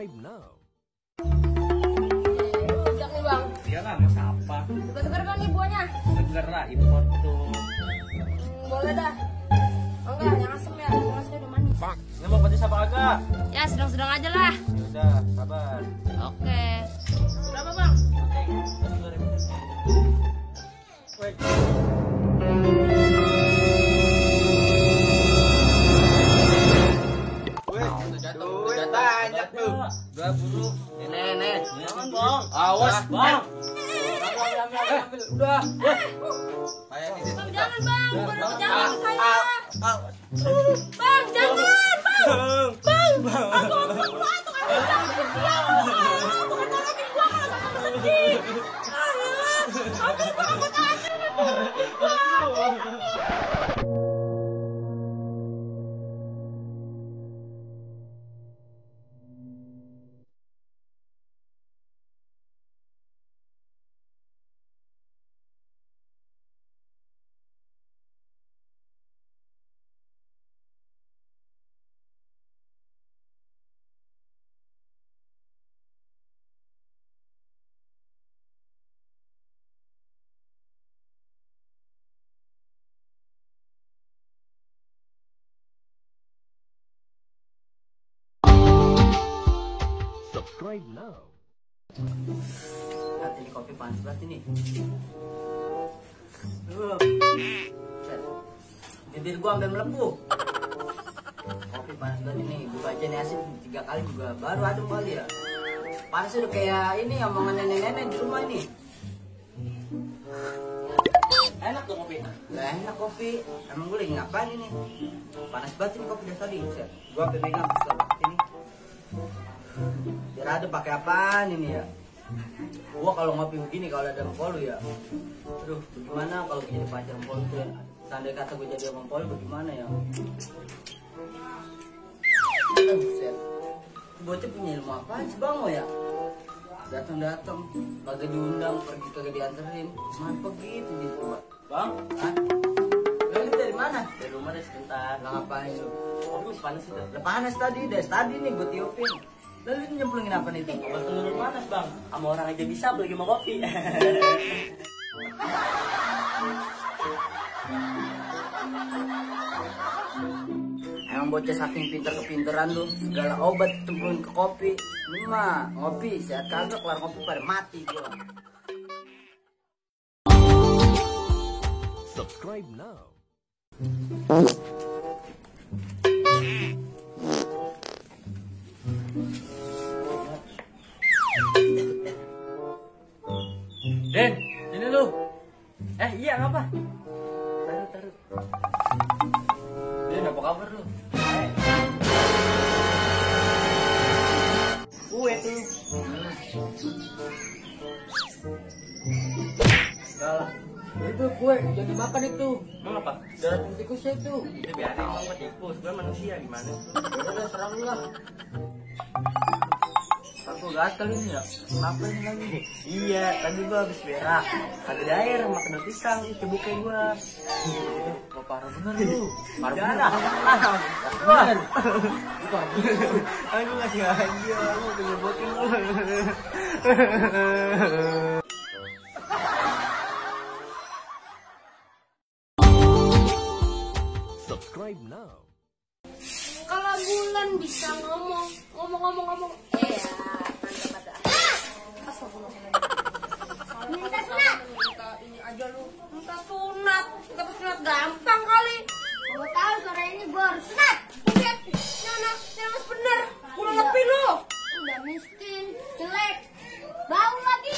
Subscribe now. Ujak nih bang. Iyalah, mas apa? Segar-segar kan nih buahnya? Seger lah, import tuh. Boleh dah. Oh enggak, yang asem ya. Yang asem udah manis. Ini mau petis apa agak? Ya sedang-sedang aja lah. Udah, sabar. Oke. Berapa bang? Wait. Duit banyak tuh. 20. Nenek. Jangan bang. Awas bang. Ambil. Udah. Kayak ini. Bang jangan bang. Jangan saya. Bang jangan bang. Bang. Aku keluar tuh kan. Bukan nolongin gua kalau sama sedih. Aku Subscribe now. Lihat ini kopi panas banget ini. Bibir gua sampai melepuh. Kopi panas banget ini. Gua baca nih asin 3 kali juga baru adem kali ya. Panas udah kayak ini omongan nenek-nenek di rumah ini. Enak tuh kopi. Gak enak kopi. Emang gue lagi ngapain ini? Panas banget ini kopi dari tadi. Gua sampai megang kesel banget ini. Kira ada pakai apaan ini ya? Gua kalau ngopi begini kalau ada empol ya. Aduh, bagaimana kalau gue jadi pacar empol tuh ya? Seandainya kata gue jadi empol bagaimana ya? Buset. Bocah punya ilmu apaan sih bang ya? Datang-datang, kagak diundang, pergi kagak dianterin. Mana begitu dia coba? Bang? Hah? Lu dari mana? Dari rumah deh sebentar. Lah ngapain lu? Kopi masih panas itu. Udah panas tadi, dari tadi nih gue tiupin. Lalu nyemplungin apa nih itu? Obat penurun panas bang. Sama orang aja bisa beli mau kopi. Emang bocah saking pinter kepinteran tuh, segala obat cemplungin ke kopi. Ini mah ngopi, sehat kagak kelar kopi pada mati gua. Subscribe now. Den, ini lu. Iya ngapa? Taruh. Den, apa kabar lu? Kue tuh. Salah. Itu kue, jangan dimakan itu. Emang apa? Darah tikusnya itu. Itu biarin sama tikus, gue manusia gimana? Udah serang lu lah. Aku gatel ini ya. Kenapa ini lagi? Iya, tadi gua habis berak. Ada air makan pisang itu bukan gua. Kok parah bener lu? Parah bener. Bener. Aku ngasih aja, lu nyebutin lu. Subscribe now. Kalau bulan bisa ngomong. Ya, mantap ada. Minta sunat. Minta ini aja lu. Minta sunat. Minta sunat gampang kali. Kamu tahu sore ini gue harus sunat. Buset. Yang bener. Udah lebih lu. Udah miskin, jelek, bau lagi.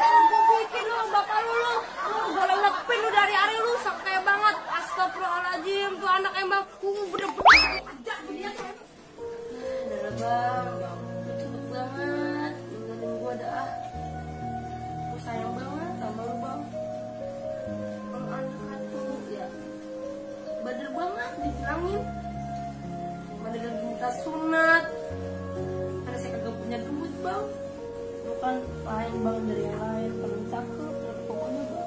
Gue bikin lu bapak lu. Lu boleh lepin lu dari hari lu sampai banget. Astagfirullahaladzim, tuh anak emang bener-bener ajak dia kan. Udah bang, cepet banget ninggalin gua dah. Gua sayang banget sama lu bang. Bang anak satu ya, badar banget dibilangin. Badar lagi minta sunat. Karena saya kagak punya duit bang. Lu kan lain bang dari yang lain, paling cakep, pokoknya bang.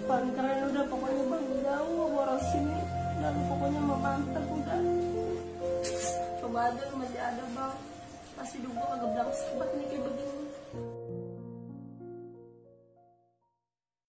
Paling keren udah pokoknya bang, jauh orang sini dan pokoknya memantap udah. obat-obatan masih ada bang. Masih juga kagak bilang sebat nih